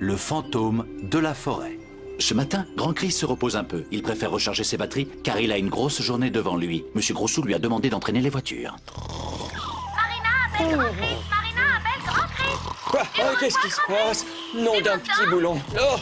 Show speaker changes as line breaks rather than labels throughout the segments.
le fantôme de la forêt.
Ce matin, Grand Chris se repose un peu. Il préfère recharger ses batteries car il a une grosse journée devant lui. Monsieur Grossou lui a demandé d'entraîner les voitures.
Marina appelle Grand Chris. Marina appelle Grand Chris.
Quoi? Oh, qu'est-ce qui se passe? Nom d'un petit boulon. Oh,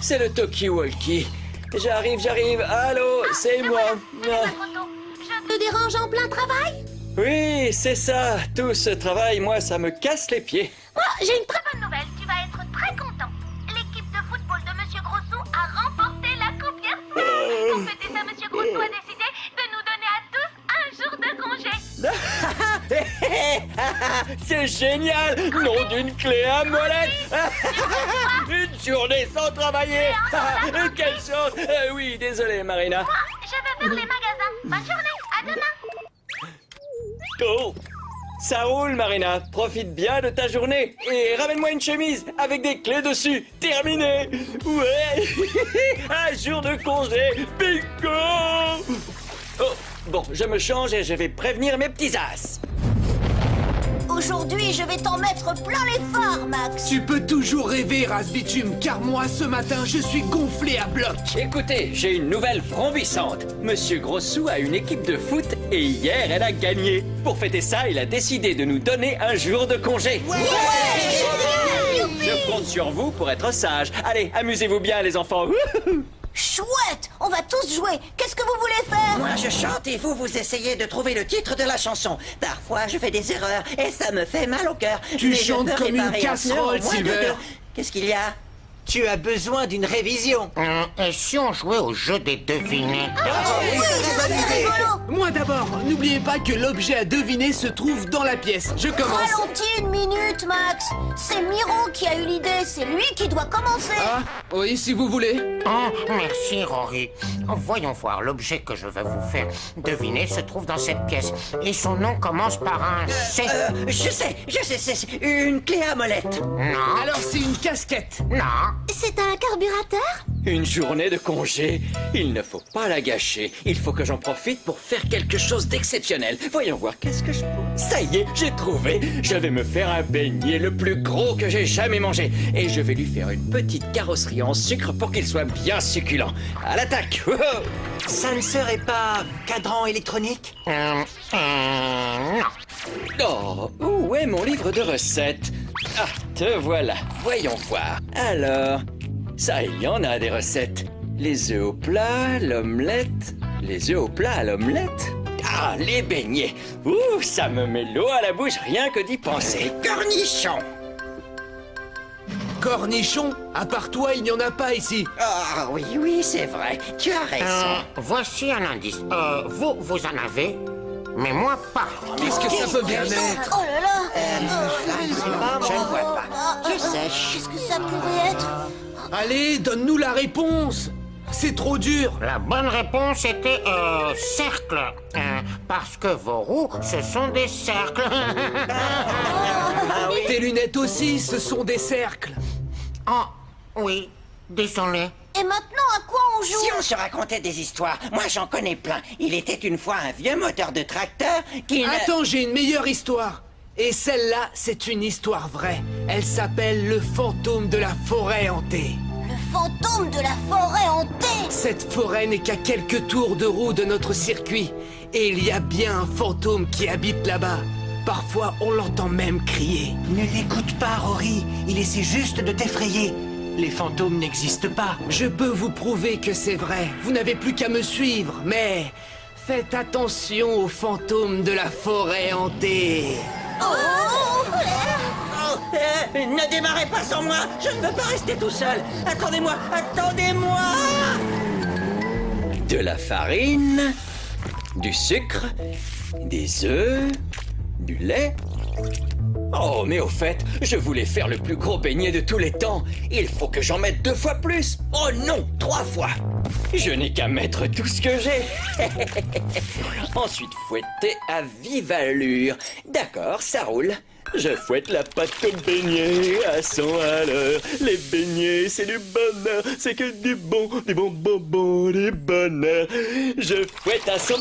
c'est le talkie-walkie. J'arrive. Allô, c'est moi.
Je te dérange en plein travail?
Oui, c'est ça. Tout ce travail, moi, ça me casse les pieds.
Moi, j'ai une très bonne nouvelle. Tu vas être très content. L'équipe de football de Monsieur Grossou a remporté la coupe hier soir. Pour fêter ça, Monsieur Grossou a décidé de nous donner à tous un jour de congé.
C'est génial! Nom d'une clé à molette! Une journée sans travailler! Quelle chance! Oui, désolé, Marina.
Moi, je vais faire les magasins. Bonne journée. À demain.
Oh! Ça roule, Marina. Profite bien de ta journée. Et ramène-moi une chemise avec des clés dessus. Terminé! Ouais! Un jour de congé! Bingo! Oh, bon, je me change et je vais prévenir mes petits as.
Aujourd'hui, je vais t'en mettre plein les phares, Max.
Tu peux toujours rêver, Razbitume, car moi, ce matin, je suis gonflé à bloc.
Écoutez, j'ai une nouvelle frombissante. Monsieur Grossou a une équipe de foot et hier, elle a gagné. Pour fêter ça, il a décidé de nous donner un jour de congé. Je compte sur vous pour être sage. Allez, amusez-vous bien, les enfants.
Chouette, on va tous jouer. Qu'est-ce que vous voulez faire?
Moi je chante et vous essayez de trouver le titre de la chanson. Parfois je fais des erreurs et ça me fait mal au cœur.
Tu
Mais je
chantes
peux
comme une
réparer un
casserole,
pneu en moins de
Silver.
2. Qu'est-ce qu'il y a?
Tu as besoin d'une révision.
Et si on jouait au jeu des devinettes?
Oui, ça c'est rigolo.
Moi d'abord, n'oubliez pas que l'objet à deviner se trouve dans la pièce. Je commence.
Ralentis une minute, Max. C'est Miro qui a eu l'idée. C'est lui qui doit commencer.
Ah, oui, si vous voulez.
Oh, merci Rory. Voyons voir, l'objet que je vais vous faire deviner se trouve dans cette pièce. Et son nom commence par un C.
Je sais, c'est une clé à molette.
Non,
Alors c'est une casquette.
non.
C'est un carburateur?
Une journée de congé. Il ne faut pas la gâcher. Il faut que j'en profite pour faire quelque chose d'exceptionnel. Voyons voir, qu'est-ce que je peux... Ça y est, j'ai trouvé. Je vais me faire un beignet le plus gros que j'ai jamais mangé. Et je vais lui faire une petite carrosserie en sucre pour qu'il soit bien succulent. À l'attaque.
Ça ne serait pas cadran électronique?
Non.
Oh, où est mon livre de recettes? Ah, te voilà. Voyons voir. Alors, ça, il y en a des recettes. Les œufs au plat, l'omelette. Les œufs au plat à l'omelette? Ah, les beignets. Ouh, ça me met l'eau à la bouche rien que d'y penser.
Cornichon.
Cornichon? À part toi, il n'y en a pas ici.
Ah oui, c'est vrai. Tu as raison.
Voici un indice. Vous en avez, mais moi pas.
Qu'est-ce que ça peut bien être?
Oh là là.
Je ne vois pas. Je sèche.
Qu'est-ce que ça pourrait être?
Allez, donne-nous la réponse. C'est trop dur.
La bonne réponse était cercle. Parce que vos roues, ce sont des cercles.
Tes lunettes aussi, ce sont des cercles.
Oh, oui, désolé.
Et maintenant, à quoi on joue?
Si on se racontait des histoires, moi j'en connais plein. Il était une fois un vieux moteur de tracteur qui...
Attends, j'ai une meilleure histoire. Et celle-là, c'est une histoire vraie. Elle s'appelle le fantôme de la forêt hantée.
Le fantôme de la forêt hantée.
Cette forêt n'est qu'à quelques tours de roue de notre circuit. Et il y a bien un fantôme qui habite là-bas. Parfois, on l'entend même crier.
Ne l'écoute pas, Rory. Il essaie juste de t'effrayer. Les fantômes n'existent pas.
Je peux vous prouver que c'est vrai. Vous n'avez plus qu'à me suivre. Mais faites attention aux fantômes de la forêt hantée.
Ne démarrez pas sans moi. Je ne veux pas rester tout seul. Attendez-moi.
De la farine, du sucre, des œufs, du lait. Oh, mais au fait, je voulais faire le plus gros beignet de tous les temps. Il faut que j'en mette 2 fois plus. Oh non, 3 fois. Je n'ai qu'à mettre tout ce que j'ai. Ensuite, fouetter à vive allure. D'accord, ça roule. Je fouette la pâte au beignet à 100 à l'heure. Les beignets, c'est du bonheur. C'est que du bon bonbons, du bonheur. Je fouette à 100...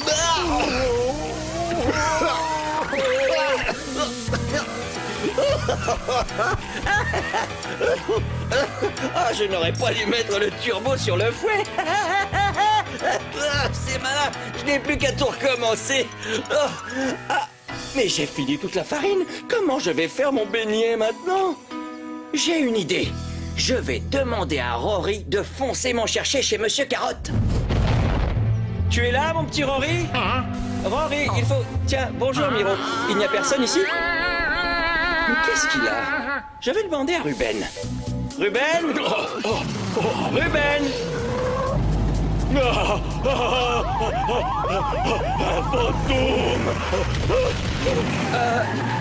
Ah, je n'aurais pas dû mettre le turbo sur le fouet. Ah, c'est malin, je n'ai plus qu'à tout recommencer. Mais j'ai fini toute la farine. Comment je vais faire mon beignet maintenant? J'ai une idée. Je vais demander à Rory de foncer m'en chercher chez Monsieur Carotte. Tu es là, mon petit Rory? Rory, il faut... Tiens, bonjour, Miro. Il n'y a personne ici? Mais qu'est-ce qu'il a? Je vais demander à Ruben. Ruben? Ruben? Un fantôme!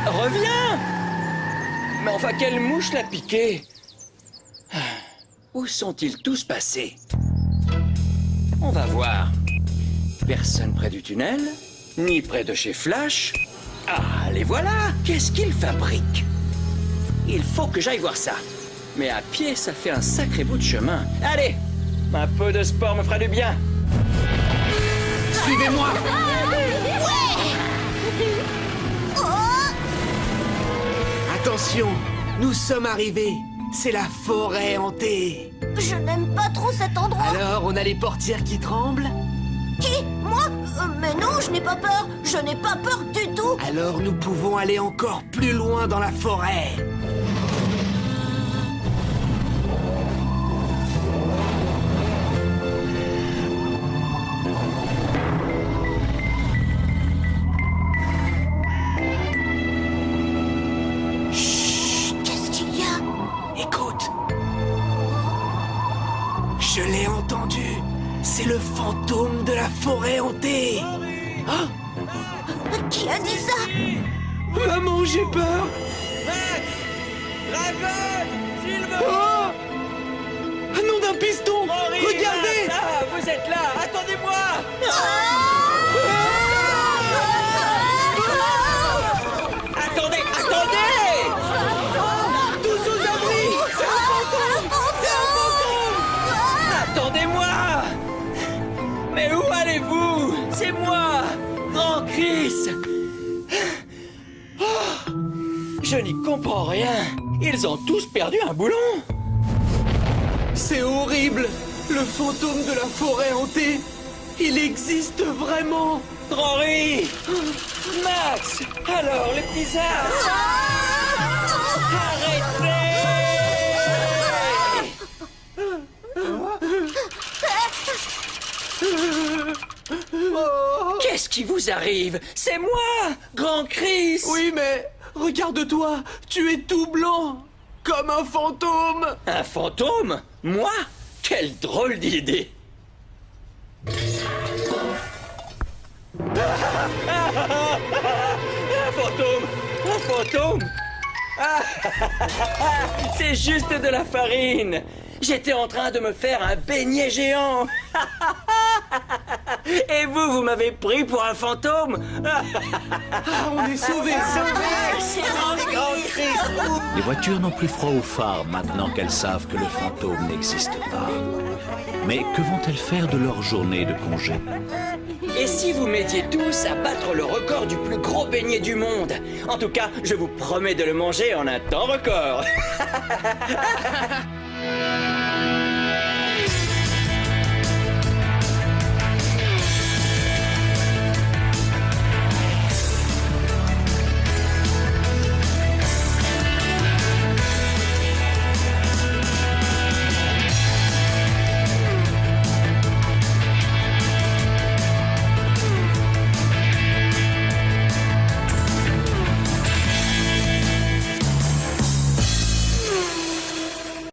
Reviens! Mais enfin, quelle mouche l'a piqué? Où sont-ils tous passés? On va voir. Personne près du tunnel, ni près de chez Flash. Ah, les voilà! Qu'est-ce qu'ils fabriquent? Il faut que j'aille voir ça. Mais à pied, ça fait un sacré bout de chemin. Allez! Un peu de sport me fera du bien.
Suivez-moi! Attention, nous sommes arrivés. C'est la forêt hantée.
Je n'aime pas trop cet endroit.
Alors, on a les portières qui tremblent?
Qui? Moi? Mais non, je n'ai pas peur. Je n'ai pas peur du tout.
Alors, nous pouvons aller encore plus loin dans la forêt. Je l'ai entendu. C'est le fantôme de la forêt hantée. Ah,
qui a dit ça?
Maman, j'ai peur.
Max! Dragon! Silver!
Oh, un nom d'un piston.
Rory,
regardez!
Max, ah, vous êtes là! Attendez-moi! Attendez! Attendez!
Tous aux abris. C'est un fantôme. C'est un fantôme.
Attendez-moi! Mais où allez-vous? C'est moi, Grand Chris! Oh, je n'y comprends rien. Ils ont tous perdu un boulon.
C'est horrible. Le fantôme de la forêt hantée, il existe vraiment.
Rory! Max! Alors, les petits as! Arrêtez! Qu'est-ce qui vous arrive? C'est moi, Grand Chris!
Oui, mais regarde-toi, tu es tout blanc, comme un fantôme.
Un fantôme? Moi? Quelle drôle d'idée! Un fantôme! Un fantôme! C'est juste de la farine! J'étais en train de me faire un beignet géant! Et vous m'avez pris pour un fantôme?
On est sauvés,
Les voitures n'ont plus froid au phare maintenant qu'elles savent que le fantôme n'existe pas. Mais que vont-elles faire de leur journée de congé?
Et si vous m'aidiez tous à battre le record du plus gros beignet du monde? En tout cas, je vous promets de le manger en un temps record.